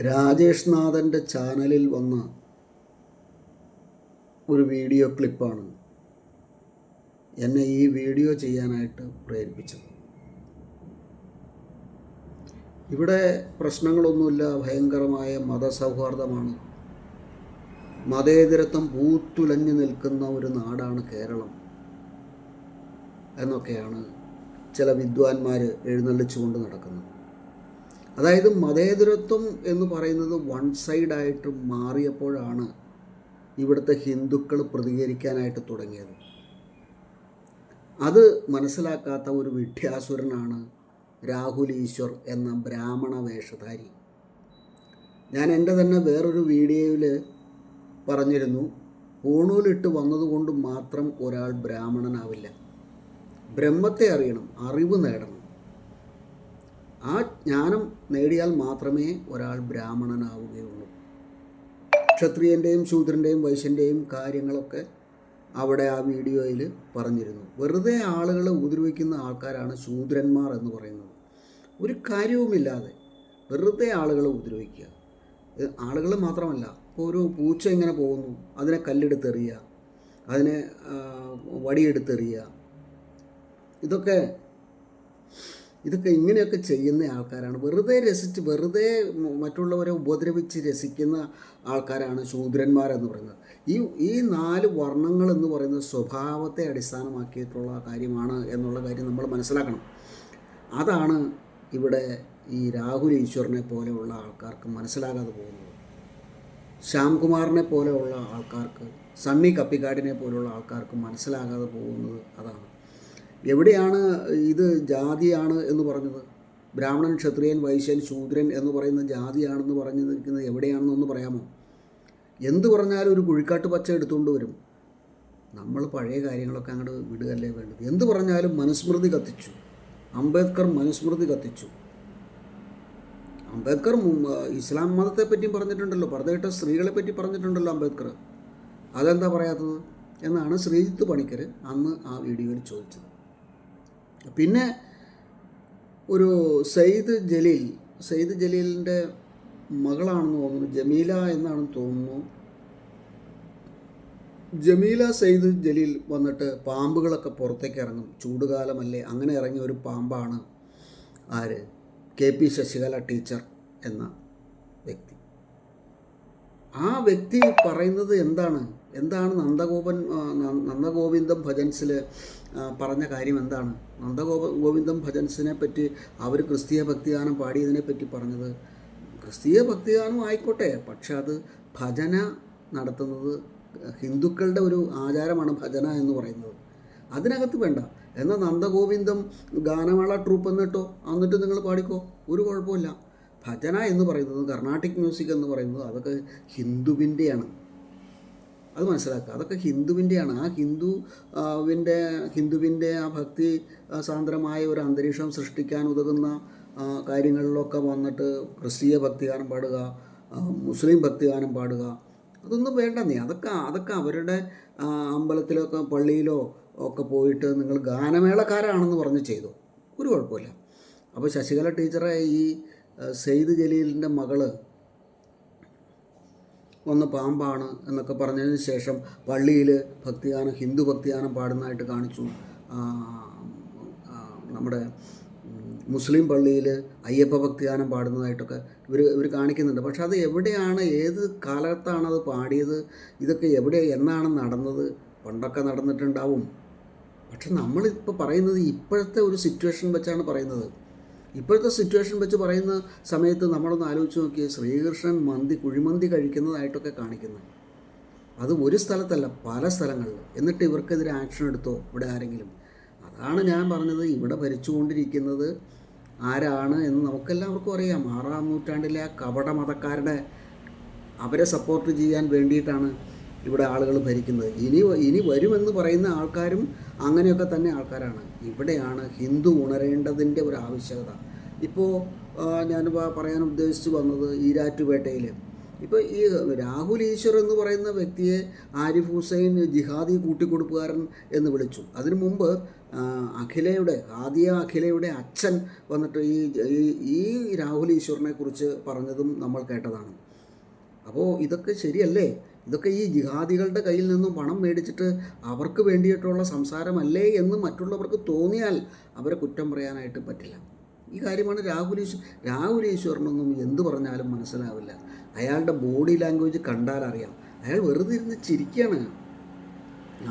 രാജേഷ് നാഥൻ്റെ ചാനലിൽ വന്ന ഒരു വീഡിയോ ക്ലിപ്പാണ് എന്നെ ഈ വീഡിയോ ചെയ്യാനായിട്ട് പ്രേരിപ്പിച്ചത്. ഇവിടെ പ്രശ്നങ്ങളൊന്നുമില്ല, ഭയങ്കരമായ മതസൗഹാർദ്ദമാണ്, മതേതരത്വം പൂത്തുലഞ്ഞു നിൽക്കുന്ന ഒരു നാടാണ് കേരളം എന്നൊക്കെയാണ് ചില വിദ്വാൻമാർ എഴുന്നള്ളിച്ചുകൊണ്ട് നടക്കുന്നത്. അതായത് മതേതരത്വം എന്ന് പറയുന്നത് വൺ സൈഡായിട്ട് മാറിയപ്പോഴാണ് ഇവിടുത്തെ ഹിന്ദുക്കൾ പ്രതികരിക്കാനായിട്ട് തുടങ്ങിയത്. അത് മനസ്സിലാക്കാത്ത ഒരു വിഡ്ഢിയാസുരനാണ് രാഹുൽ ഈശ്വർ എന്ന ബ്രാഹ്മണ വേഷധാരി. ഞാൻ എൻ്റെ തന്നെ വേറൊരു വീഡിയോയിൽ പറഞ്ഞിരുന്നു, പൂണൂലിട്ട് വന്നതുകൊണ്ട് മാത്രം ഒരാൾ ബ്രാഹ്മണനാവില്ല. ബ്രഹ്മത്തെ അറിയണം, അറിവ് നേടണം. ആ ജ്ഞാനം നേടിയാൽ മാത്രമേ ഒരാൾ ബ്രാഹ്മണനാവുകയുള്ളൂ. ക്ഷത്രിയൻ്റെയും ശൂദ്രൻ്റെയും വൈശ്യൻ്റെയും കാര്യങ്ങളൊക്കെ അവിടെ ആ വീഡിയോയിൽ പറഞ്ഞിരുന്നു. വെറുതെ ആളുകളെ ഉപദ്രവിക്കുന്ന ആൾക്കാരാണ് ശൂദ്രന്മാർ എന്ന് പറയുന്നത്. ഒരു കാര്യവുമില്ലാതെ വെറുതെ ആളുകളെ ഉപദ്രവിക്കുക. ആളുകൾ മാത്രമല്ല, ഇപ്പോൾ ഒരു പൂച്ച ഇങ്ങനെ പോകുന്നു, അതിനെ കല്ലെടുത്തെറിയുക, അതിനെ വടിയെടുത്തെറിയുക, ഇതൊക്കെ ഇങ്ങനെയൊക്കെ ചെയ്യുന്ന ആൾക്കാരാണ്. വെറുതെ മറ്റുള്ളവരെ ഉപദ്രവിച്ച് രസിക്കുന്ന ആൾക്കാരാണ് ശൂദ്രന്മാരെന്ന് പറയുന്നത്. ഈ 4 വർണ്ണങ്ങൾ എന്ന് പറയുന്നത് സ്വഭാവത്തെ അടിസ്ഥാനമാക്കിയിട്ടുള്ള കാര്യമാണ് എന്നുള്ള കാര്യം നമ്മൾ മനസ്സിലാക്കണം. അതാണ് ഇവിടെ ഈ രാഹുൽ ഈശ്വറിനെ പോലെയുള്ള ആൾക്കാർക്ക് മനസ്സിലാകാതെ പോകുന്നത്. ശ്യാംകുമാറിനെ പോലെയുള്ള ആൾക്കാർക്ക്, സണ്ണി കപ്പിക്കാടിനെ പോലെയുള്ള ആൾക്കാർക്ക് മനസ്സിലാകാതെ പോകുന്നത് അതാണ്. എവിടെയാണ് ഇത് ജാതിയാണ് എന്ന് പറഞ്ഞത്? ബ്രാഹ്മണൻ, ക്ഷത്രിയൻ, വൈശ്യൻ, ശൂദ്രൻ എന്ന് പറയുന്ന ജാതിയാണെന്ന് പറഞ്ഞു നിൽക്കുന്നത് എവിടെയാണെന്നൊന്ന് പറയാമോ? എന്ത് പറഞ്ഞാലും ഒരു കുഴിക്കാട്ട് പച്ച എടുത്തുകൊണ്ട് വരും. നമ്മൾ പഴയ കാര്യങ്ങളൊക്കെ അങ്ങോട്ട് വിടുകയല്ലേ വേണ്ടത്. എന്ത് പറഞ്ഞാലും മനുസ്മൃതി കത്തിച്ചു. അംബേദ്കർ മനുസ്മൃതി കത്തിച്ചു. അംബേദ്കർ ഇസ്ലാം മതത്തെ പറ്റിയും പറഞ്ഞിട്ടുണ്ടല്ലോ, പർദ്ദയിട്ട സ്ത്രീകളെ പറ്റി പറഞ്ഞിട്ടുണ്ടല്ലോ അംബേദ്കർ. അതെന്താ പറയാത്തത് എന്നാണ് ശ്രീജിത്ത് പണിക്കർ അന്ന് ആ വീഡിയോയിൽ ചോദിച്ചത്. പിന്നെ ഒരു സയ്യിദ് ജലീലിൻ്റെ മകളാണെന്ന് തോന്നുന്നു, ജമീല എന്നാണെന്ന് തോന്നുന്നു. ജമീല സയ്യിദ് ജലീൽ വന്നിട്ട് പാമ്പുകളൊക്കെ പുറത്തേക്ക് ഇറങ്ങും, ചൂടുകാലമല്ലേ, അങ്ങനെ ഇറങ്ങിയ ഒരു പാമ്പാണ് ആര്? KP ശശികല ടീച്ചർ എന്ന വ്യക്തി. ആ വ്യക്തി പറയുന്നത് എന്താണ് നന്ദഗോവിന്ദം ഭജൻസിൽ പറഞ്ഞ കാര്യം എന്താണ്? നന്ദഗോവിന്ദം ഭജൻസിനെ പറ്റി അവർ ക്രിസ്തീയ ഭക്തിഗാനം പാടിയതിനെ പറ്റി പറഞ്ഞത്, ക്രിസ്തീയ ഭക്തിഗാനം ആയിക്കോട്ടെ, പക്ഷെ അത് ഭജന നടത്തുന്നത് ഹിന്ദുക്കളുടെ ഒരു ആചാരമാണ് ഭജന എന്ന് പറയുന്നത്. അതിനകത്ത് വേണ്ട. എന്നാൽ നന്ദഗോവിന്ദം ഗാനമേള ട്രൂപ്പ് എന്നിട്ട് നിങ്ങൾ പാടിക്കോ, ഒരു കുഴപ്പമില്ല. ഭജന എന്ന് പറയുന്നത്, കർണാട്ടിക് മ്യൂസിക് എന്ന് പറയുന്നത് അതൊക്കെ ഹിന്ദുവിൻ്റെയാണ്. അത് മനസ്സിലാക്കുക. അതൊക്കെ ഹിന്ദുവിൻ്റെയാണ്. ആ ഹിന്ദുവിൻ്റെ ആ ഭക്തി സാന്ദ്രമായ ഒരു അന്തരീക്ഷം സൃഷ്ടിക്കാൻ ഉതകുന്ന കാര്യങ്ങളിലൊക്കെ വന്നിട്ട് ക്രിസ്തീയ ഭക്തിഗാനം പാടുക, മുസ്ലിം ഭക്തിഗാനം പാടുക, അതൊന്നും വേണ്ടെന്നേ. അതൊക്കെ അവരുടെ അമ്പലത്തിലൊക്കെ പള്ളിയിലോ ഒക്കെ പോയിട്ട് നിങ്ങൾ ഗാനമേളക്കാരാണെന്ന് പറഞ്ഞ് ചെയ്തു, ഒരു കുഴപ്പമില്ല. അപ്പോൾ ശശികല ടീച്ചറെ ഈ സയ്യിദ് ജലീലിൻ്റെ മകള് ഒന്ന് പാമ്പാണ് എന്നൊക്കെ പറഞ്ഞതിന് ശേഷം പള്ളിയിൽ ഭക്തിഗാനം, ഹിന്ദു ഭക്തിഗാനം പാടുന്നതായിട്ട് കാണിച്ചു. നമ്മുടെ മുസ്ലിം പള്ളിയിൽ അയ്യപ്പ ഭക്തിഗാനം പാടുന്നതായിട്ടൊക്കെ ഇവർ കാണിക്കുന്നുണ്ട്. പക്ഷെ അത് എവിടെയാണ്, ഏത് കാലത്താണ് അത് പാടിയത്? ഇതൊക്കെ എന്നാണ് നടന്നത്? പണ്ടൊക്കെ നടന്നിട്ടുണ്ടാവും. പക്ഷെ നമ്മളിപ്പോൾ പറയുന്നത് ഇപ്പോഴത്തെ ഒരു സിറ്റുവേഷൻ വെച്ചാണ് പറയുന്നത്. ഇപ്പോഴത്തെ സിറ്റുവേഷൻ വെച്ച് പറയുന്ന സമയത്ത് നമ്മളൊന്ന് ആലോചിച്ച് നോക്കിയേ, ശ്രീകൃഷ്ണൻ കുഴിമന്തി കഴിക്കുന്നതായിട്ടൊക്കെ കാണിക്കുന്നത്. അത് ഒരു സ്ഥലത്തല്ല, പല സ്ഥലങ്ങളിൽ. എന്നിട്ട് ഇവർക്കെതിരെ ആക്ഷൻ എടുത്തോ ഇവിടെ ആരെങ്കിലും? അതാണ് ഞാൻ പറഞ്ഞത്, ഇവിടെ ഭരിച്ചുകൊണ്ടിരിക്കുന്നത് ആരാണ് എന്ന് നമുക്കെല്ലാവർക്കും അറിയാം. 6-ാം നൂറ്റാണ്ടിലെ ആ കപട മതക്കാരുടെ അവരെ സപ്പോർട്ട് ചെയ്യാൻ വേണ്ടിയിട്ടാണ് ഇവിടെ ആളുകൾ ഭരിക്കുന്നത്. ഇനി വരുമെന്ന് പറയുന്ന ആൾക്കാരും അങ്ങനെയൊക്കെ തന്നെ ആൾക്കാരാണ്. ഇവിടെയാണ് ഹിന്ദു ഉണരേണ്ടതിൻ്റെ ഒരു ആവശ്യകത. ഇപ്പോൾ ഞാനിപ്പോൾ പറയാൻ ഉദ്ദേശിച്ച് വന്നത് ഈരാറ്റുപേട്ടയിൽ ഇപ്പോൾ ഈ രാഹുൽ ഈശ്വർ എന്ന് പറയുന്ന വ്യക്തിയെ ആരിഫ് ഹുസൈൻ ജിഹാദി കൂട്ടിക്കൊടുപ്പുകാരൻ എന്ന് വിളിച്ചു. അതിനു മുമ്പ് അഖിലയുടെ അച്ഛൻ വന്നിട്ട് ഈ രാഹുൽ ഈശ്വറിനെ കുറിച്ച് പറഞ്ഞതും നമ്മൾ കേട്ടതാണ്. അപ്പോൾ ഇതൊക്കെ ശരിയല്ലേ? ഇതൊക്കെ ഈ ജിഹാദികളുടെ കയ്യിൽ നിന്നും പണം മേടിച്ചിട്ട് അവർക്ക് വേണ്ടിയിട്ടുള്ള സംസാരമല്ലേ എന്ന് മറ്റുള്ളവർക്ക് തോന്നിയാൽ അവരെ കുറ്റം പറയാനായിട്ട് പറ്റില്ല. ഈ കാര്യമാണ് രാഹുൽ ഈശ്വറിനൊന്നും എന്ത് പറഞ്ഞാലും മനസ്സിലാവില്ല. അയാളുടെ ബോഡി ലാംഗ്വേജ് കണ്ടാൽ അറിയാം. അയാൾ വെറുതെ ഇരുന്ന് ചിരിക്കുകയാണ്.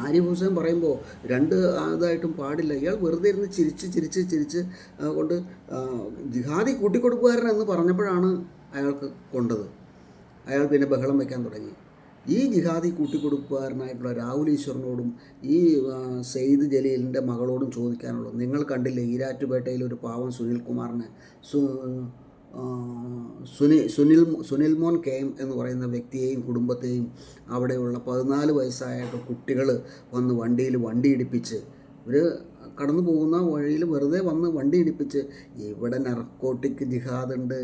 ആരിഫ് ഹുസൈൻ പറയുമ്പോൾ ഇതായിട്ടും പാടില്ല. ഇയാൾ വെറുതെ ഇരുന്ന് ചിരിച്ച് കൊണ്ട് ജിഹാദി കൂട്ടിക്കൊടുക്കുകാരൻ എന്ന് പറഞ്ഞപ്പോഴാണ് അയാൾക്ക് കൊണ്ടത്. അയാൾ പിന്നെ ബഹളം വയ്ക്കാൻ തുടങ്ങി. ഈ ജിഹാദി കൂട്ടിക്കൊടുക്കുകാരനായിട്ടുള്ള രാഹുൽ ഈശ്വറിനോടും ഈ സെയ്ദ് ജലീലിൻ്റെ മകളോടും ചോദിക്കാനുള്ളത്, നിങ്ങൾ കണ്ടില്ലേ ഈരാറ്റുപേട്ടയിൽ ഒരു പാവം സുനിൽകുമാറിനെ സുനിൽ മോൻ കെഎം എന്ന് പറയുന്ന വ്യക്തിയെയും കുടുംബത്തെയും അവിടെയുള്ള 14 വയസ്സായ കുട്ടികൾ വന്ന് വണ്ടി ഇടിപ്പിച്ച്, ഇവർ കടന്നു പോകുന്ന വഴിയിൽ വെറുതെ വന്ന് വണ്ടി ഇടിപ്പിച്ച് ഇവിടെ നർക്കോട്ടിക് ജിഹാദുണ്ട്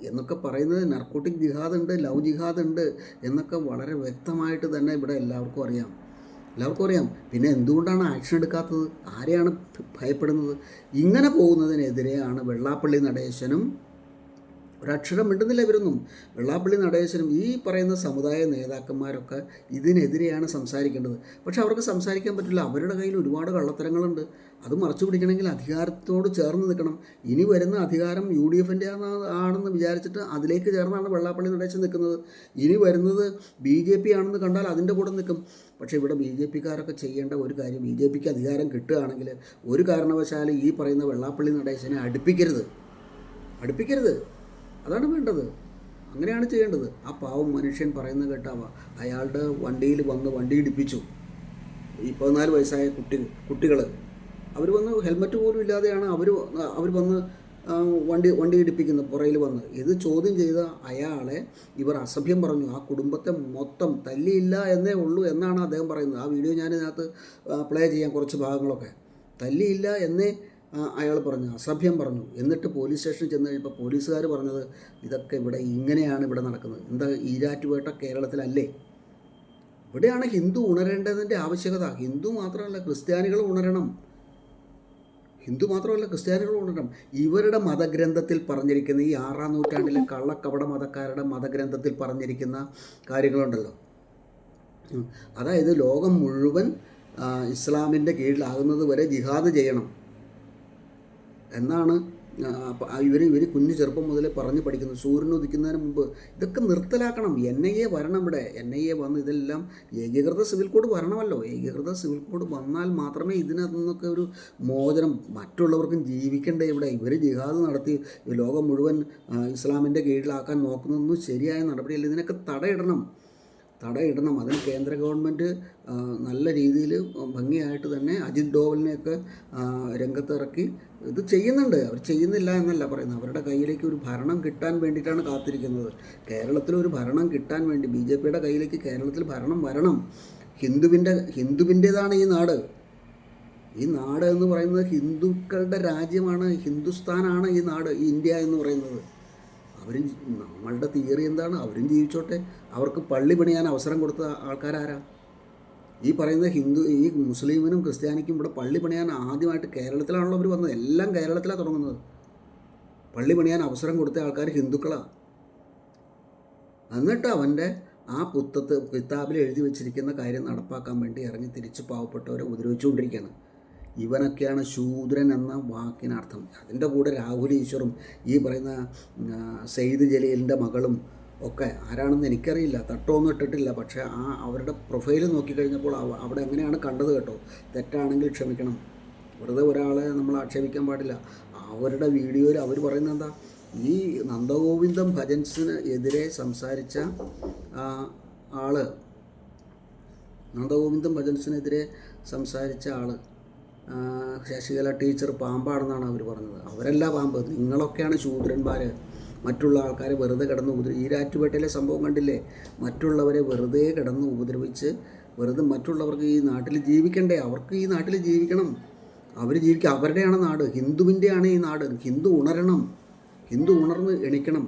എന്നൊക്കെ പറയുന്നത്, നർക്കോട്ടിക് ജിഹാദുണ്ട്, ലവ് ജിഹാദുണ്ട് എന്നൊക്കെ വളരെ വ്യക്തമായിട്ട് തന്നെ ഇവിടെ എല്ലാവർക്കും അറിയാം. പിന്നെ എന്തുകൊണ്ടാണ് ആക്ഷൻ എടുക്കാത്തത്? ആരെയാണ് ഭയപ്പെടുന്നത്? ഇങ്ങനെ പോകുന്നതിനെതിരെയാണ് വെള്ളാപ്പള്ളി നടേശനും ഒരക്ഷരം മിണ്ടുന്നില്ല ഇവരൊന്നും. വെള്ളാപ്പള്ളി നടേശനും ഈ പറയുന്ന സമുദായ നേതാക്കന്മാരൊക്കെ ഇതിനെതിരെയാണ് സംസാരിക്കേണ്ടത്. പക്ഷെ അവർക്ക് സംസാരിക്കാൻ പറ്റില്ല. അവരുടെ കയ്യിൽ ഒരുപാട് കള്ളത്തരങ്ങളുണ്ട്. അത് മറച്ചു പിടിക്കണമെങ്കിൽ അധികാരത്തോട് ചേർന്ന് നിൽക്കണം. ഇനി വരുന്ന അധികാരം UDFൻ്റെ ആണെന്ന് വിചാരിച്ചിട്ട് അതിലേക്ക് ചേർന്നാണ് വെള്ളാപ്പള്ളി നടേശൻ നിൽക്കുന്നത്. ഇനി വരുന്നത് BJP ആണെന്ന് കണ്ടാൽ അതിൻ്റെ കൂടെ നിൽക്കും. പക്ഷേ ഇവിടെ BJPക്കാരൊക്കെ ചെയ്യേണ്ട ഒരു കാര്യം, BJPക്ക് അധികാരം കിട്ടുകയാണെങ്കിൽ ഒരു കാരണവശാലും ഈ പറയുന്ന വെള്ളാപ്പള്ളി നടേശനെ അടുപ്പിക്കരുത്. അതാണ് വേണ്ടത്. അങ്ങനെയാണ് ചെയ്യേണ്ടത്. ആ പാവം മനുഷ്യൻ പറയുന്നത് കേട്ടാവാ, അയാളുടെ വണ്ടിയിൽ വന്ന് വണ്ടി ഇടിപ്പിച്ചു. ഈ 14 വയസ്സായ കുട്ടികൾ അവർ വന്ന് ഹെൽമറ്റ് പോലും ഇല്ലാതെയാണ് അവർ വന്ന് വണ്ടി ഇടിപ്പിക്കുന്നത് പുറയിൽ വന്ന്. ഇത് ചോദ്യം ചെയ്ത അയാളെ ഇവർ അസഭ്യം പറഞ്ഞു. ആ കുടുംബത്തെ മൊത്തം തല്ലിയില്ല എന്നേ ഉള്ളൂ എന്നാണ് അദ്ദേഹം പറയുന്നത്. ആ വീഡിയോ ഞാനിതിനകത്ത് പ്ലേ ചെയ്യാം, കുറച്ച് ഭാഗങ്ങളൊക്കെ. തല്ലിയില്ല എന്നേ അയാൾ പറഞ്ഞു, അസഭ്യം പറഞ്ഞു. എന്നിട്ട് പോലീസ് സ്റ്റേഷനിൽ ചെന്ന് കഴിഞ്ഞപ്പോൾ പോലീസുകാർ പറഞ്ഞത് ഇതൊക്കെ ഇങ്ങനെയാണ് ഇവിടെ നടക്കുന്നത്. എന്താ ഈരാറ്റുപേട്ട കേരളത്തിലല്ലേ? ഇവിടെയാണ് ഹിന്ദു ഉണരേണ്ടതിൻ്റെ ആവശ്യകത. ഹിന്ദു മാത്രമല്ല ക്രിസ്ത്യാനികളും ഉണരണം. ഇവരുടെ മതഗ്രന്ഥത്തിൽ പറഞ്ഞിരിക്കുന്ന ഈ 6-ാം നൂറ്റാണ്ടിലെ കള്ളക്കപട മതക്കാരുടെ മതഗ്രന്ഥത്തിൽ പറഞ്ഞിരിക്കുന്ന കാര്യങ്ങളുണ്ടല്ലോ, അതായത് ലോകം മുഴുവൻ ഇസ്ലാമിൻ്റെ കീഴിലാകുന്നത് വരെ ജിഹാദ് ചെയ്യണം എന്നാണ് ഇവർ കുഞ്ഞു ചെറുപ്പം മുതലേ പറഞ്ഞ് പഠിക്കുന്നത്. സൂര്യൻ ഉദിക്കുന്നതിന് മുമ്പ് ഇതൊക്കെ നിർത്തലാക്കണം. NIA വരണം. ഇവിടെ NIA വന്ന് ഇതെല്ലാം ഏകീകൃത സിവിൽ കോഡ് വരണമല്ലോ. ഏകീകൃത സിവിൽ കോഡ് വന്നാൽ മാത്രമേ ഇതിനകത്തു നിന്നൊക്കെ ഒരു മോചനം, മറ്റുള്ളവർക്കും ജീവിക്കണ്ടേ. ഇവിടെ ഇവർ ജിഹാദ് നടത്തി ലോകം മുഴുവൻ ഇസ്ലാമിൻ്റെ കീഴിലാക്കാൻ നോക്കുന്നതൊന്നും ശരിയായ നടപടിയല്ല. ഇതിനൊക്കെ തടയിടണം. അതിന് കേന്ദ്ര ഗവൺമെൻറ് നല്ല രീതിയിൽ ഭംഗിയായിട്ട് തന്നെ അജിത് ഡോവലിനെയൊക്കെ രംഗത്തിറക്കി ഇത് ചെയ്യുന്നുണ്ട്. അവർ ചെയ്യുന്നില്ല എന്നല്ല പറയുന്നത്. അവരുടെ കയ്യിലേക്ക് ഒരു ഭരണം കിട്ടാൻ വേണ്ടിയിട്ടാണ് കാത്തിരിക്കുന്നത്. കേരളത്തിലൊരു ഭരണം കിട്ടാൻ വേണ്ടി BJPയുടെ കയ്യിലേക്ക് കേരളത്തിൽ ഭരണം വരണം. ഹിന്ദുവിൻ്റേതാണ് ഈ നാട്. എന്ന് പറയുന്നത് ഹിന്ദുക്കളുടെ രാജ്യമാണ്, ഹിന്ദുസ്ഥാനാണ് ഈ നാട്, ഈ ഇന്ത്യ എന്ന് പറയുന്നത്. നമ്മളുടെ തിയറി എന്താണ്? അവരും ജീവിച്ചോട്ടെ. അവർക്ക് പള്ളി പണിയാൻ അവസരം കൊടുത്ത ആൾക്കാരാരാ? ഈ പറയുന്ന ഈ മുസ്ലിമിനും ക്രിസ്ത്യാനിക്കും ഇവിടെ പള്ളി പണിയാൻ ആദ്യമായിട്ട് കേരളത്തിലാണല്ലോ അവർ വന്നത്. എല്ലാം കേരളത്തിലാണ് തുടങ്ങുന്നത്. പള്ളി പണിയാൻ അവസരം കൊടുത്ത ആൾക്കാർ ഹിന്ദുക്കളാണ്. എന്നിട്ട് അവൻ്റെ ആ കിതാബിൽ എഴുതി വെച്ചിരിക്കുന്ന കാര്യം നടപ്പാക്കാൻ വേണ്ടി ഇറങ്ങി തിരിച്ച് പാവപ്പെട്ടവരെ ഉപദ്രവിച്ചുകൊണ്ടിരിക്കുകയാണ്. ഇവനൊക്കെയാണ് ശൂദ്രൻ എന്ന വാക്കിനർത്ഥം. അതിൻ്റെ കൂടെ രാഹുൽ ഈശ്വറും ഈ പറയുന്ന സെയ്ദ് ജലീലിൻ്റെ മകളും ഒക്കെ ആരാണെന്ന് എനിക്കറിയില്ല, തട്ടമൊന്നും ഇട്ടിട്ടില്ല. പക്ഷേ അവരുടെ പ്രൊഫൈൽ നോക്കിക്കഴിഞ്ഞപ്പോൾ അവിടെ എങ്ങനെയാണ് കണ്ടത് കേട്ടോ. തെറ്റാണെങ്കിൽ ക്ഷമിക്കണം. വെറുതെ ഒരാളെ നമ്മൾ ആക്ഷേപിക്കാൻ പാടില്ല. അവരുടെ വീഡിയോയിൽ അവർ പറയുന്നത് എന്താ, ഈ നന്ദഗോവിന്ദം ഭജൻസിന് എതിരെ സംസാരിച്ച ആൾ ശശികല ടീച്ചർ പാമ്പാണെന്നാണ് അവർ പറഞ്ഞത്. അവരല്ല പാമ്പ്, നിങ്ങളൊക്കെയാണ് ശൂദ്രന്മാർ. മറ്റുള്ള ആൾക്കാരെ വെറുതെ കിടന്ന് ഈരാറ്റുപേട്ടയിലെ സംഭവം കണ്ടില്ലേ? മറ്റുള്ളവരെ വെറുതെ കിടന്ന് ഉപദ്രവിച്ച് മറ്റുള്ളവർക്ക് ഈ നാട്ടിൽ ജീവിക്കണ്ടേ? അവർക്ക് ഈ നാട്ടിൽ ജീവിക്കണം. അവർ അവരുടെയാണ് നാട്, ഹിന്ദുവിൻ്റെയാണ് ഈ നാട്. ഹിന്ദു ഉണർന്ന് എണിക്കണം.